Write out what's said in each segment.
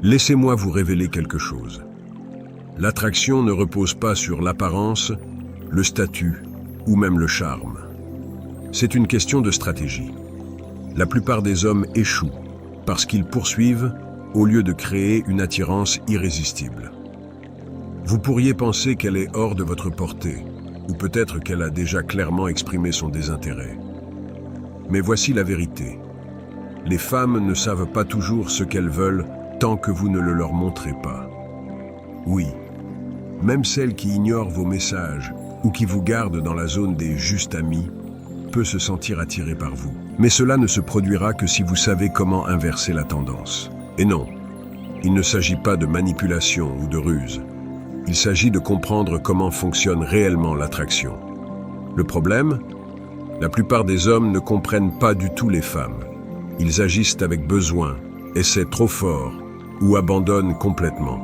Laissez-moi vous révéler quelque chose. L'attraction ne repose pas sur l'apparence, le statut ou même le charme. C'est une question de stratégie. La plupart des hommes échouent parce qu'ils poursuivent au lieu de créer une attirance irrésistible. Vous pourriez penser qu'elle est hors de votre portée, ou peut-être qu'elle a déjà clairement exprimé son désintérêt. Mais voici la vérité. Les femmes ne savent pas toujours ce qu'elles veulent tant que vous ne le leur montrez pas. Oui, même celle qui ignore vos messages ou qui vous garde dans la zone des justes amis peut se sentir attirée par vous. Mais cela ne se produira que si vous savez comment inverser la tendance. Et non, il ne s'agit pas de manipulation ou de ruse. Il s'agit de comprendre comment fonctionne réellement l'attraction. Le problème, la plupart des hommes ne comprennent pas du tout les femmes. Ils agissent avec besoin, essaient trop fort ou abandonnent complètement.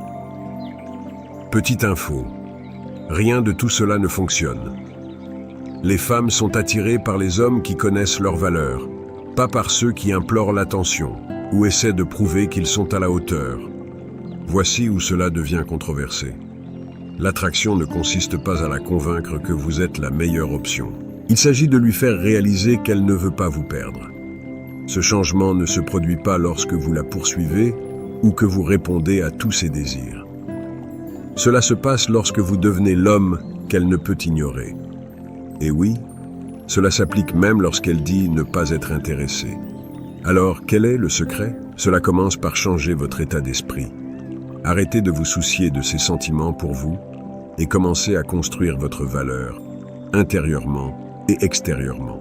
Petite info, rien de tout cela ne fonctionne. Les femmes sont attirées par les hommes qui connaissent leurs valeurs, pas par ceux qui implorent l'attention ou essaient de prouver qu'ils sont à la hauteur. Voici où cela devient controversé. L'attraction ne consiste pas à la convaincre que vous êtes la meilleure option. Il s'agit de lui faire réaliser qu'elle ne veut pas vous perdre. Ce changement ne se produit pas lorsque vous la poursuivez ou que vous répondez à tous ses désirs. Cela se passe lorsque vous devenez l'homme qu'elle ne peut ignorer. Et oui, cela s'applique même lorsqu'elle dit ne pas être intéressée. Alors, quel est le secret? Cela commence par changer votre état d'esprit. Arrêtez de vous soucier de ses sentiments pour vous et commencez à construire votre valeur, intérieurement et extérieurement.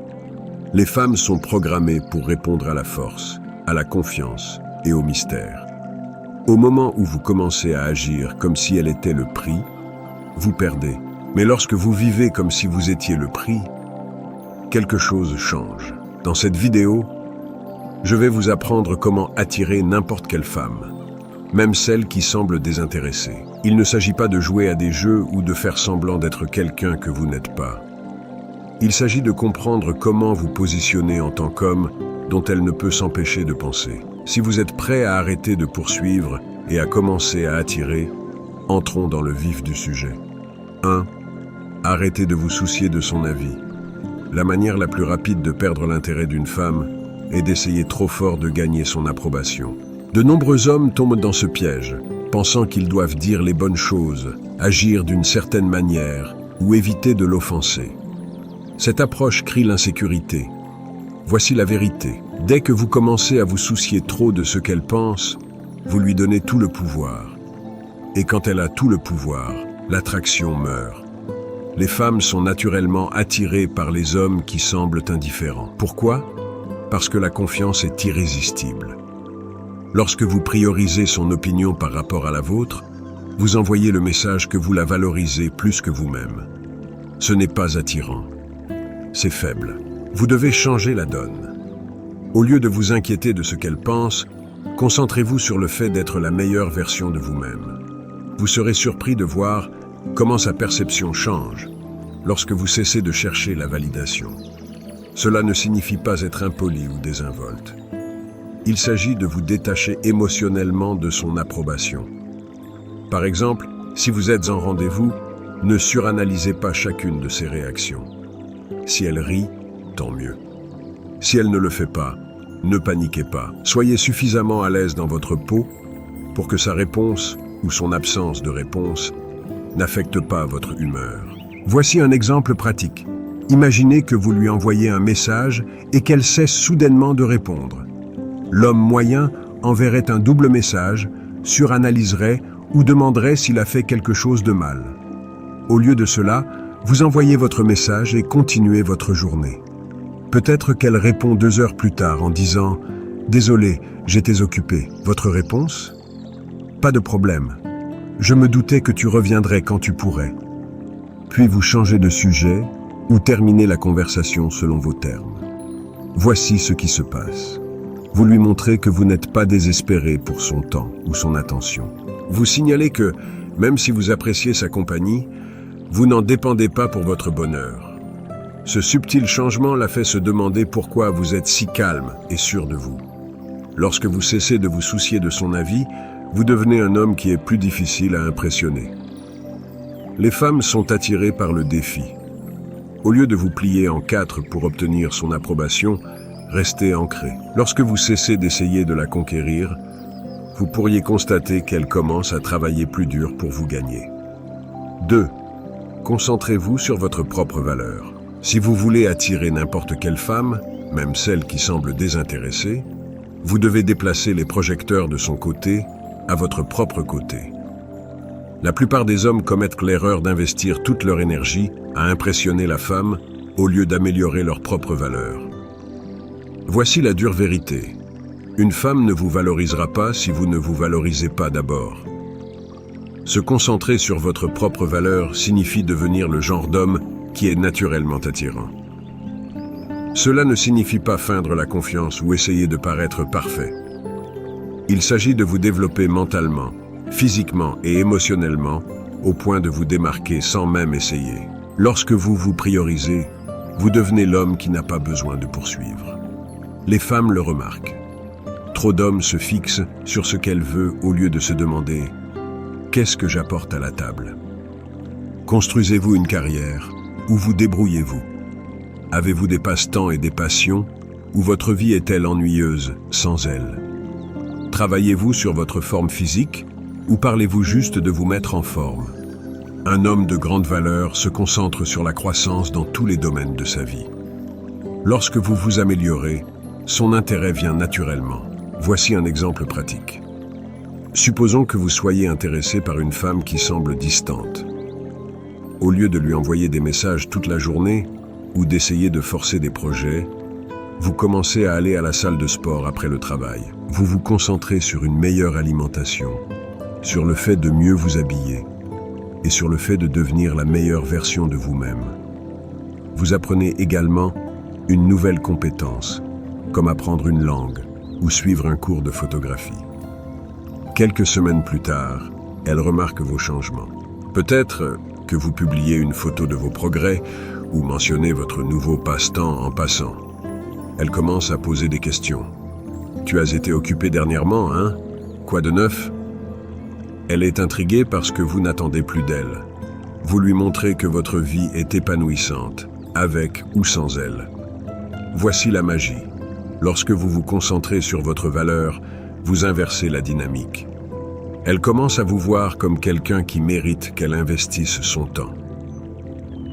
Les femmes sont programmées pour répondre à la force, à la confiance et au mystère. Au moment où vous commencez à agir comme si elle était le prix, vous perdez. Mais lorsque vous vivez comme si vous étiez le prix, quelque chose change. Dans cette vidéo, je vais vous apprendre comment attirer n'importe quelle femme, même celle qui semble désintéressée. Il ne s'agit pas de jouer à des jeux ou de faire semblant d'être quelqu'un que vous n'êtes pas. Il s'agit de comprendre comment vous positionner en tant qu'homme dont elle ne peut s'empêcher de penser. Si vous êtes prêt à arrêter de poursuivre et à commencer à attirer, entrons dans le vif du sujet. 1. Arrêtez de vous soucier de son avis. La manière la plus rapide de perdre l'intérêt d'une femme est d'essayer trop fort de gagner son approbation. De nombreux hommes tombent dans ce piège, pensant qu'ils doivent dire les bonnes choses, agir d'une certaine manière ou éviter de l'offenser. Cette approche crie l'insécurité. Voici la vérité. Dès que vous commencez à vous soucier trop de ce qu'elle pense, vous lui donnez tout le pouvoir. Et quand elle a tout le pouvoir, l'attraction meurt. Les femmes sont naturellement attirées par les hommes qui semblent indifférents. Pourquoi? Parce que la confiance est irrésistible. Lorsque vous priorisez son opinion par rapport à la vôtre, vous envoyez le message que vous la valorisez plus que vous-même. Ce n'est pas attirant. C'est faible. Vous devez changer la donne. Au lieu de vous inquiéter de ce qu'elle pense, concentrez-vous sur le fait d'être la meilleure version de vous-même. Vous serez surpris de voir comment sa perception change lorsque vous cessez de chercher la validation. Cela ne signifie pas être impoli ou désinvolte. Il s'agit de vous détacher émotionnellement de son approbation. Par exemple, si vous êtes en rendez-vous, ne suranalysez pas chacune de ses réactions. Si elle rit, tant mieux. Si elle ne le fait pas, ne paniquez pas. Soyez suffisamment à l'aise dans votre peau pour que sa réponse ou son absence de réponse n'affecte pas votre humeur. Voici un exemple pratique. Imaginez que vous lui envoyez un message et qu'elle cesse soudainement de répondre. L'homme moyen enverrait un double message, suranalyserait ou demanderait s'il a fait quelque chose de mal. Au lieu de cela, vous envoyez votre message et continuez votre journée. Peut-être qu'elle répond 2 heures plus tard en disant « Désolé, j'étais occupé. Votre réponse ? Pas de problème. Je me doutais que tu reviendrais quand tu pourrais. » Puis vous changez de sujet ou terminez la conversation selon vos termes. Voici ce qui se passe. Vous lui montrez que vous n'êtes pas désespéré pour son temps ou son attention. Vous signalez que, même si vous appréciez sa compagnie, vous n'en dépendez pas pour votre bonheur. Ce subtil changement la fait se demander pourquoi vous êtes si calme et sûr de vous. Lorsque vous cessez de vous soucier de son avis, vous devenez un homme qui est plus difficile à impressionner. Les femmes sont attirées par le défi. Au lieu de vous plier en quatre pour obtenir son approbation, restez ancré. Lorsque vous cessez d'essayer de la conquérir, vous pourriez constater qu'elle commence à travailler plus dur pour vous gagner. 2. Concentrez-vous sur votre propre valeur. Si vous voulez attirer n'importe quelle femme, même celle qui semble désintéressée, vous devez déplacer les projecteurs de son côté à votre propre côté. La plupart des hommes commettent l'erreur d'investir toute leur énergie à impressionner la femme au lieu d'améliorer leur propre valeur. Voici la dure vérité. Une femme ne vous valorisera pas si vous ne vous valorisez pas d'abord. Se concentrer sur votre propre valeur signifie devenir le genre d'homme qui est naturellement attirant. Cela ne signifie pas feindre la confiance ou essayer de paraître parfait. Il s'agit de vous développer mentalement, physiquement et émotionnellement, au point de vous démarquer sans même essayer. Lorsque vous vous priorisez, vous devenez l'homme qui n'a pas besoin de poursuivre. Les femmes le remarquent. Trop d'hommes se fixent sur ce qu'elle veut au lieu de se demander « Qu'est-ce que j'apporte à la table ?» Construisez-vous une carrière ou vous débrouillez-vous? Avez-vous des passe-temps et des passions ou votre vie est-elle ennuyeuse sans elles? Travaillez-vous sur votre forme physique ou parlez-vous juste de vous mettre en forme? Un homme de grande valeur se concentre sur la croissance dans tous les domaines de sa vie. Lorsque vous vous améliorez, son intérêt vient naturellement. Voici un exemple pratique. Supposons que vous soyez intéressé par une femme qui semble distante. Au lieu de lui envoyer des messages toute la journée ou d'essayer de forcer des projets, vous commencez à aller à la salle de sport après le travail. Vous vous concentrez sur une meilleure alimentation, sur le fait de mieux vous habiller et sur le fait de devenir la meilleure version de vous-même. Vous apprenez également une nouvelle compétence, comme apprendre une langue ou suivre un cours de photographie. Quelques semaines plus tard, elle remarque vos changements. Peut-être que vous publiez une photo de vos progrès ou mentionnez votre nouveau passe-temps en passant. Elle commence à poser des questions. « Tu as été occupé dernièrement, hein? Quoi de neuf ?» Elle est intriguée parce que vous n'attendez plus d'elle. Vous lui montrez que votre vie est épanouissante, avec ou sans elle. Voici la magie. Lorsque vous vous concentrez sur votre valeur, vous inversez la dynamique. Elle commence à vous voir comme quelqu'un qui mérite qu'elle investisse son temps.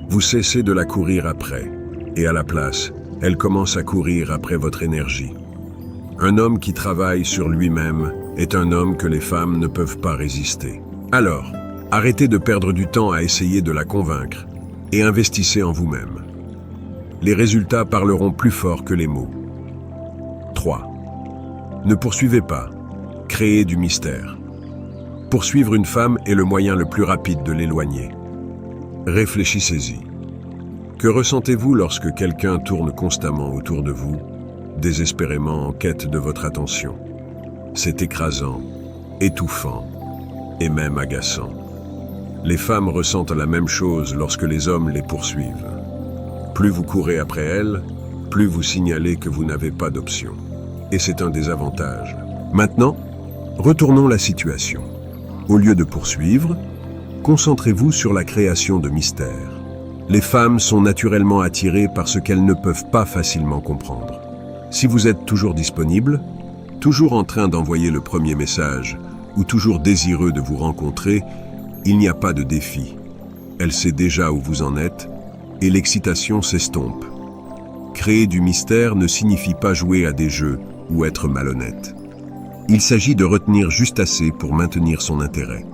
Vous cessez de la courir après, et à la place, elle commence à courir après votre énergie. Un homme qui travaille sur lui-même est un homme que les femmes ne peuvent pas résister. Alors, arrêtez de perdre du temps à essayer de la convaincre et investissez en vous-même. Les résultats parleront plus fort que les mots. 3. Ne poursuivez pas. Créez du mystère. Poursuivre une femme est le moyen le plus rapide de l'éloigner. Réfléchissez-y. Que ressentez-vous lorsque quelqu'un tourne constamment autour de vous, désespérément en quête de votre attention? C'est écrasant, étouffant et même agaçant. Les femmes ressentent la même chose lorsque les hommes les poursuivent. Plus vous courez après elles, plus vous signalez que vous n'avez pas d'option. Et c'est un désavantage. Maintenant, retournons la situation. Au lieu de poursuivre, concentrez-vous sur la création de mystères. Les femmes sont naturellement attirées par ce qu'elles ne peuvent pas facilement comprendre. Si vous êtes toujours disponible, toujours en train d'envoyer le premier message ou toujours désireux de vous rencontrer, il n'y a pas de défi. Elle sait déjà où vous en êtes et l'excitation s'estompe. Créer du mystère ne signifie pas jouer à des jeux ou être malhonnête. Il s'agit de retenir juste assez pour maintenir son intérêt.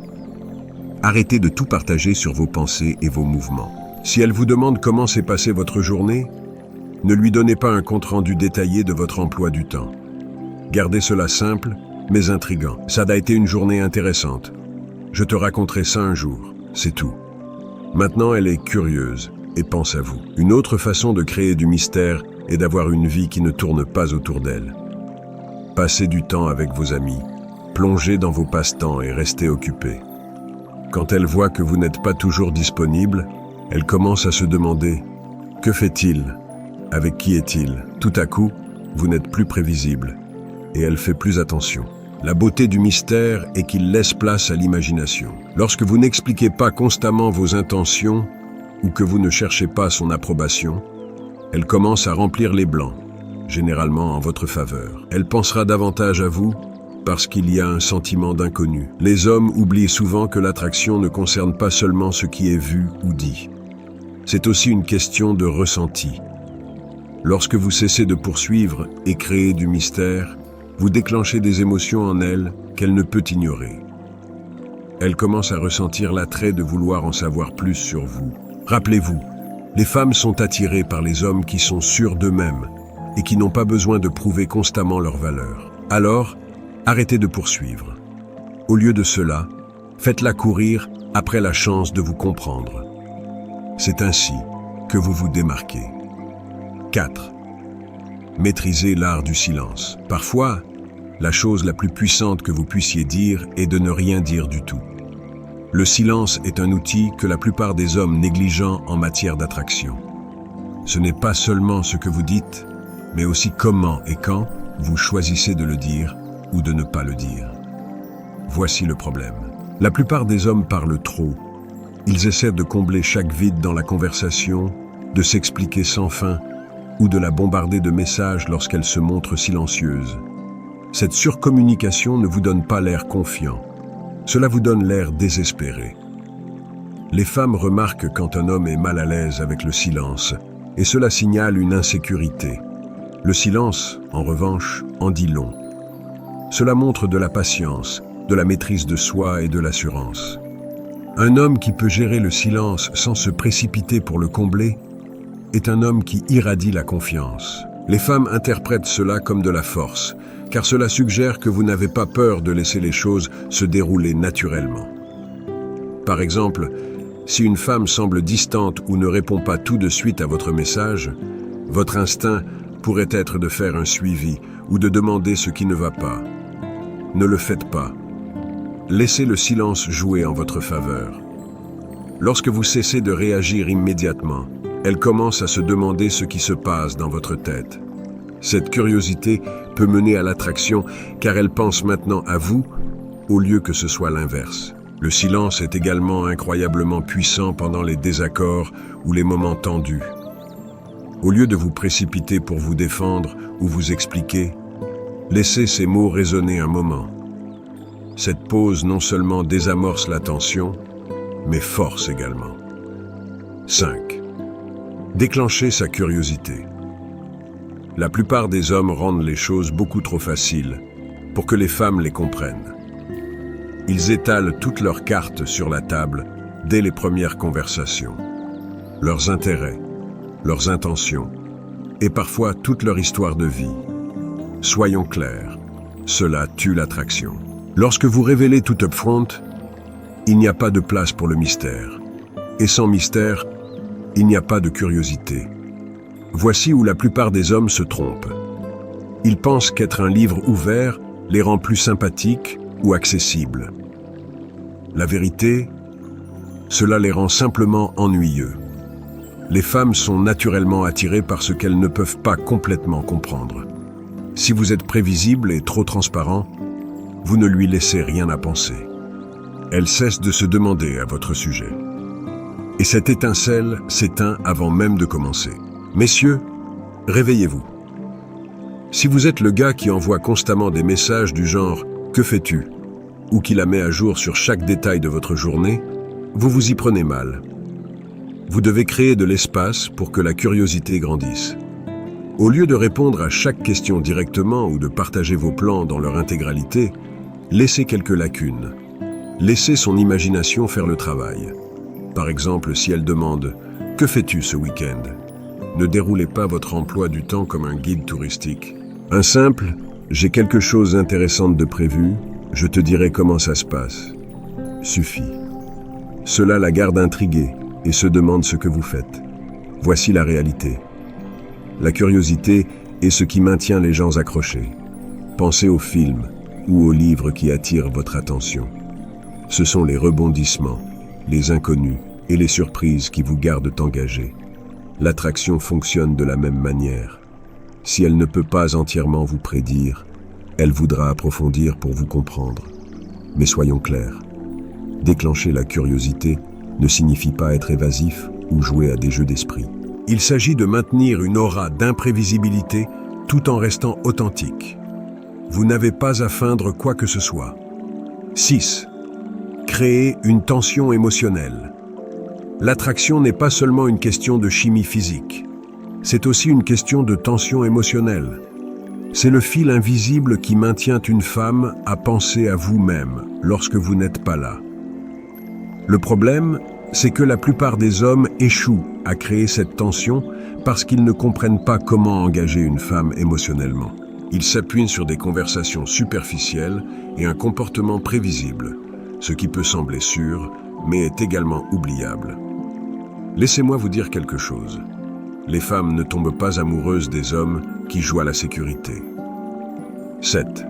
Arrêtez de tout partager sur vos pensées et vos mouvements. Si elle vous demande comment s'est passée votre journée, ne lui donnez pas un compte-rendu détaillé de votre emploi du temps. Gardez cela simple, mais intriguant. Ça a été une journée intéressante. Je te raconterai ça un jour, c'est tout. Maintenant, elle est curieuse et pense à vous. Une autre façon de créer du mystère est d'avoir une vie qui ne tourne pas autour d'elle. Passez du temps avec vos amis, plongez dans vos passe-temps et restez occupés. Quand elle voit que vous n'êtes pas toujours disponible, elle commence à se demander « Que fait-il ? Avec qui est-il ?» Tout à coup, vous n'êtes plus prévisible et elle fait plus attention. La beauté du mystère est qu'il laisse place à l'imagination. Lorsque vous n'expliquez pas constamment vos intentions ou que vous ne cherchez pas son approbation, elle commence à remplir les blancs, généralement en votre faveur. Elle pensera davantage à vous parce qu'il y a un sentiment d'inconnu. Les hommes oublient souvent que l'attraction ne concerne pas seulement ce qui est vu ou dit. C'est aussi une question de ressenti. Lorsque vous cessez de poursuivre et créer du mystère, vous déclenchez des émotions en elle qu'elle ne peut ignorer. Elle commence à ressentir l'attrait de vouloir en savoir plus sur vous. Rappelez-vous, les femmes sont attirées par les hommes qui sont sûrs d'eux-mêmes et qui n'ont pas besoin de prouver constamment leur valeur. Alors, arrêtez de poursuivre. Au lieu de cela, faites-la courir après la chance de vous comprendre. C'est ainsi que vous vous démarquez. 4. Maîtrisez l'art du silence. Parfois, la chose la plus puissante que vous puissiez dire est de ne rien dire du tout. Le silence est un outil que la plupart des hommes négligent en matière d'attraction. Ce n'est pas seulement ce que vous dites, mais aussi comment et quand vous choisissez de le dire ou de ne pas le dire. Voici le problème. La plupart des hommes parlent trop. Ils essaient de combler chaque vide dans la conversation, de s'expliquer sans fin, ou de la bombarder de messages lorsqu'elle se montre silencieuse. Cette surcommunication ne vous donne pas l'air confiant. Cela vous donne l'air désespéré. Les femmes remarquent quand un homme est mal à l'aise avec le silence, et cela signale une insécurité. Le silence, en revanche, en dit long. Cela montre de la patience, de la maîtrise de soi et de l'assurance. Un homme qui peut gérer le silence sans se précipiter pour le combler est un homme qui irradie la confiance. Les femmes interprètent cela comme de la force, car cela suggère que vous n'avez pas peur de laisser les choses se dérouler naturellement. Par exemple, si une femme semble distante ou ne répond pas tout de suite à votre message, votre instinct pourrait être de faire un suivi ou de demander ce qui ne va pas. Ne le faites pas. Laissez le silence jouer en votre faveur. Lorsque vous cessez de réagir immédiatement, elle commence à se demander ce qui se passe dans votre tête. Cette curiosité peut mener à l'attraction car elle pense maintenant à vous au lieu que ce soit l'inverse. Le silence est également incroyablement puissant pendant les désaccords ou les moments tendus. Au lieu de vous précipiter pour vous défendre ou vous expliquer, laissez ces mots résonner un moment. Cette pause non seulement désamorce la tension, mais force également. 5. Déclencher sa curiosité. La plupart des hommes rendent les choses beaucoup trop faciles pour que les femmes les comprennent. Ils étalent toutes leurs cartes sur la table dès les premières conversations. Leurs intérêts, leurs intentions et parfois toute leur histoire de vie. Soyons clairs, cela tue l'attraction. Lorsque vous révélez tout upfront, il n'y a pas de place pour le mystère. Et sans mystère, il n'y a pas de curiosité. Voici où la plupart des hommes se trompent. Ils pensent qu'être un livre ouvert les rend plus sympathiques ou accessibles. La vérité, cela les rend simplement ennuyeux. Les femmes sont naturellement attirées par ce qu'elles ne peuvent pas complètement comprendre. Si vous êtes prévisible et trop transparent, vous ne lui laissez rien à penser. Elle cesse de se demander à votre sujet. Et cette étincelle s'éteint avant même de commencer. Messieurs, réveillez-vous. Si vous êtes le gars qui envoie constamment des messages du genre « Que fais-tu » ou qui la met à jour sur chaque détail de votre journée, vous vous y prenez mal. Vous devez créer de l'espace pour que la curiosité grandisse. Au lieu de répondre à chaque question directement ou de partager vos plans dans leur intégralité, laissez quelques lacunes. Laissez son imagination faire le travail. Par exemple, si elle demande « Que fais-tu ce week-end » ne déroulez pas votre emploi du temps comme un guide touristique. Un simple « J'ai quelque chose d'intéressant de prévu, je te dirai comment ça se passe » suffit. Cela la garde intriguée et se demande ce que vous faites. Voici la réalité. La curiosité est ce qui maintient les gens accrochés. Pensez aux films ou aux livres qui attirent votre attention. Ce sont les rebondissements, les inconnus et les surprises qui vous gardent engagés. L'attraction fonctionne de la même manière. Si elle ne peut pas entièrement vous prédire, Elle voudra approfondir pour vous comprendre. Mais soyons clairs. Déclencher la curiosité ne signifie pas être évasif ou jouer à des jeux d'esprit. Il s'agit de maintenir une aura d'imprévisibilité tout en restant authentique. Vous n'avez pas à feindre quoi que ce soit. 6. Créer une tension émotionnelle. L'attraction n'est pas seulement une question de chimie physique. C'est aussi une question de tension émotionnelle. C'est le fil invisible qui maintient une femme à penser à vous-même lorsque vous n'êtes pas là. Le problème, c'est que la plupart des hommes échouent à créer cette tension parce qu'ils ne comprennent pas comment engager une femme émotionnellement. Ils s'appuient sur des conversations superficielles et un comportement prévisible, ce qui peut sembler sûr, mais est également oubliable. Laissez-moi vous dire quelque chose. Les femmes ne tombent pas amoureuses des hommes qui jouent à la sécurité. 7.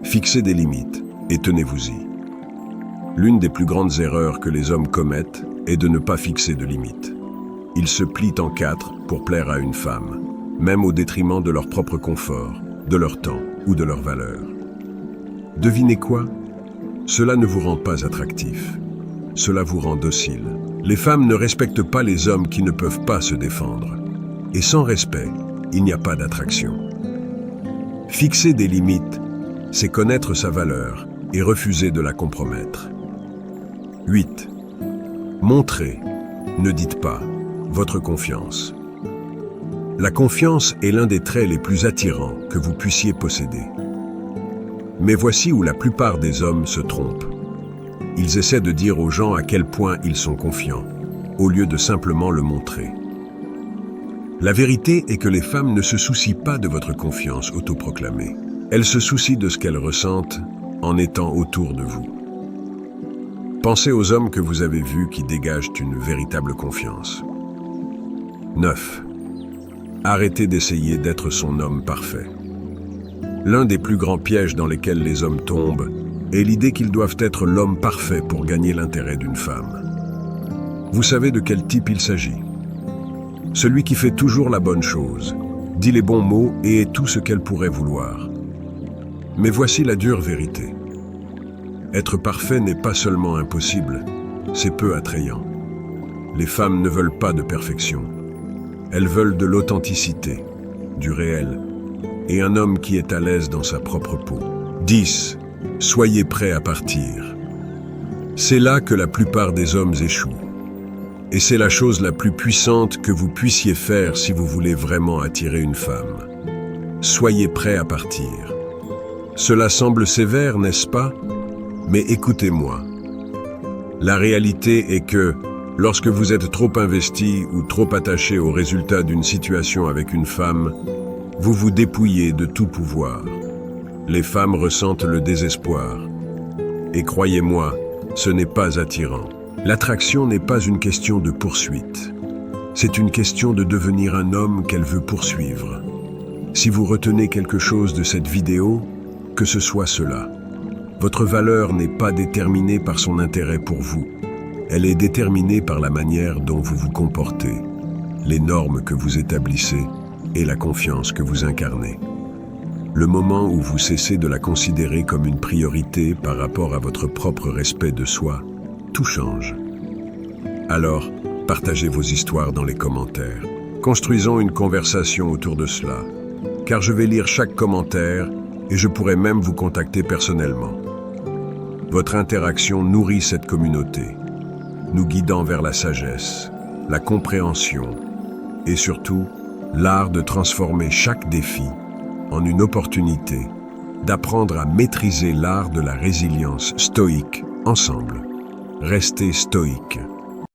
Fixez des limites et tenez-vous-y. L'une des plus grandes erreurs que les hommes commettent est de ne pas fixer de limites. Ils se plient en 4 pour plaire à une femme, même au détriment de leur propre confort, de leur temps ou de leurs valeurs. Devinez quoi? Cela ne vous rend pas attractif. Cela vous rend docile. Les femmes ne respectent pas les hommes qui ne peuvent pas se défendre. Et sans respect, il n'y a pas d'attraction. Fixer des limites, c'est connaître sa valeur et refuser de la compromettre. 8. Montrez, ne dites pas, votre confiance. La confiance est l'un des traits les plus attirants que vous puissiez posséder. Mais voici où la plupart des hommes se trompent. Ils essaient de dire aux gens à quel point ils sont confiants, au lieu de simplement le montrer. La vérité est que les femmes ne se soucient pas de votre confiance autoproclamée. Elles se soucient de ce qu'elles ressentent en étant autour de vous. Pensez aux hommes que vous avez vus qui dégagent une véritable confiance. 9. Arrêtez d'essayer d'être son homme parfait. L'un des plus grands pièges dans lesquels les hommes tombent est l'idée qu'ils doivent être l'homme parfait pour gagner l'intérêt d'une femme. Vous savez de quel type il s'agit? Celui qui fait toujours la bonne chose, dit les bons mots et est tout ce qu'elle pourrait vouloir. Mais voici la dure vérité. Être parfait n'est pas seulement impossible, c'est peu attrayant. Les femmes ne veulent pas de perfection. Elles veulent de l'authenticité, du réel, et un homme qui est à l'aise dans sa propre peau. 10. Soyez prêts à partir. C'est là que la plupart des hommes échouent. Et c'est la chose la plus puissante que vous puissiez faire si vous voulez vraiment attirer une femme. Soyez prêts à partir. Cela semble sévère, n'est-ce pas? Mais écoutez-moi. La réalité est que, lorsque vous êtes trop investi ou trop attaché au résultat d'une situation avec une femme, vous vous dépouillez de tout pouvoir. Les femmes ressentent le désespoir. Et croyez-moi, ce n'est pas attirant. L'attraction n'est pas une question de poursuite. C'est une question de devenir un homme qu'elle veut poursuivre. Si vous retenez quelque chose de cette vidéo, que ce soit cela. Votre valeur n'est pas déterminée par son intérêt pour vous. Elle est déterminée par la manière dont vous vous comportez, les normes que vous établissez et la confiance que vous incarnez. Le moment où vous cessez de la considérer comme une priorité par rapport à votre propre respect de soi, tout change. Alors, partagez vos histoires dans les commentaires. Construisons une conversation autour de cela, car je vais lire chaque commentaire et je pourrai même vous contacter personnellement. Votre interaction nourrit cette communauté, nous guidant vers la sagesse, la compréhension et surtout l'art de transformer chaque défi en une opportunité d'apprendre à maîtriser l'art de la résilience stoïque ensemble. Restez stoïque.